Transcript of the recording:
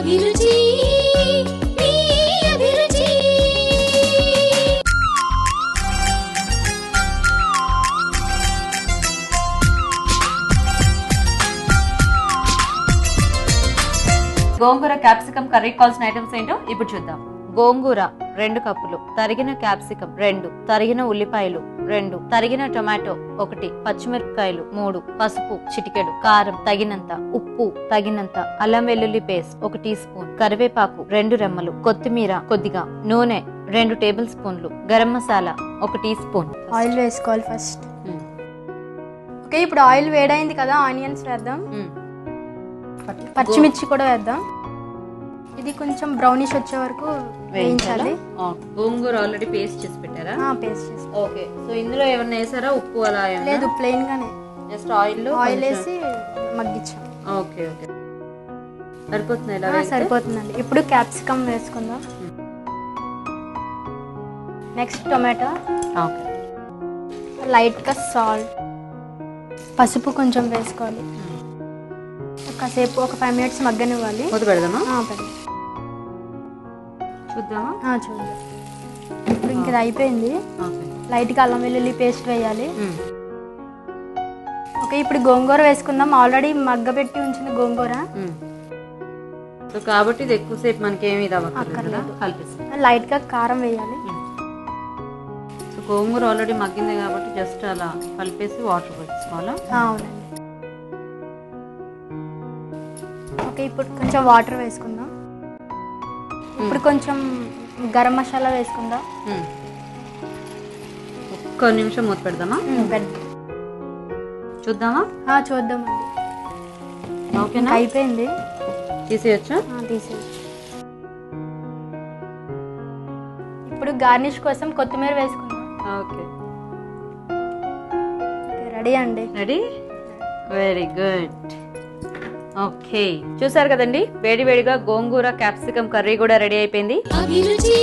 అభిరుచి మీ అభిరుచి. గోంగూర capsicum curry కావాల్సిన ఐటమ్స్ ఏంటో ఇప్పుడు చూద్దాం. గోంగూర 2 కప్పులు, తరిగిన క్యాప్సికం 2, తరిగిన ఉల్లిపాయలు 2, తరిగిన టొమాటో 1, పచ్చిమిరపకాయలు 3, పసుపు చిటికెడు, కారం తగినంత, ఉప్పు తగినంత, అల్లం వెల్లుల్లి పేస్ట్ 1 టీ స్పూన్, కరివేపాకు 2 రెమ్మలు, కొత్తిమీర కొద్దిగా, నూనె 2 టేబుల్ స్పూన్లు, garam masala 1 tea spoon. Oil వేసుకోవాలి ఫస్ట్. ఓకే, ఇప్పుడు ఆయిల్ వేడైంది కదా, ఆనియన్స్ వేద్దాం, పచ్చిమిర్చి కూడా వేద్దాం. ఇది కొంచెం బ్రౌనిష్ వచ్చే వరకు వేయించాలి. గోంగూర ఆల్రెడీ పేస్ట్ చేసి పెట్టారా? పేస్ట్ చేసి. ఓకే, సో ఇందులో ఏమన్నా వేసారా? ఉప్పు అలా లేదు, ప్లెయిన్ గానే జస్ట్ ఆయిల్ వేసి మగ్గించాం. ఓకే ఓకే, సరిపోతుంది. ఇలా సరిపోతుందండి. ఇప్పుడు క్యాప్సికమ్ వేసుకుందాం. నెక్స్ట్ టొమాటో, లైట్ గా సాల్ట్, పసుపు కొంచెం వేసుకోవాలి. కాసేపు ఒక 5 మినిట్స్ మగ్గనివ్వాలి. మూత పెడదామా? చూద్దామా? చూద్దాం. ఇప్పుడు ఇంక ఇది అయిపోయింది. లైట్ గా అల్లం వెల్లుల్లి పేస్ట్ వేయాలి. ఓకే, ఇప్పుడు గోంగూర వేసుకుందాం. ఆల్రెడీ మగ్గబెట్టి ఉంచిన గోంగూర కాబట్టి ఇది ఎక్కువసేపు మనకి ఏమి లైట్ గా కారం వేయాలి. సో గోంగూర ఆల్రెడీ మగ్గింది కాబట్టి జస్ట్ అలా కలిపేసి వాటర్ వేసుకోవాలా? అవునండి. ఓకే, ఇప్పుడు కొంచెం వాటర్ వేసుకుందాం. ఇప్పుడు కొంచెం గరం మసాలా వేసుకుందాం. ఒక్క నిమిషం మూత పెడదామా? చూద్దామా? చూద్దామండి. ఓకేనా? అయిపోయింది. తీసేయచ్చా? తీసేయచ్చు. ఇప్పుడు గార్నిష్ కోసం కొత్తిమీర వేసుకుందాం. ఓకే, రెడీ అండి. Ready, very good. ఓకే, చూసారు కదండి, వేడివేడిగా గోంగూర క్యాప్సికమ్ కర్రీ కూడా రెడీ అయిపోయింది. అభిరుచి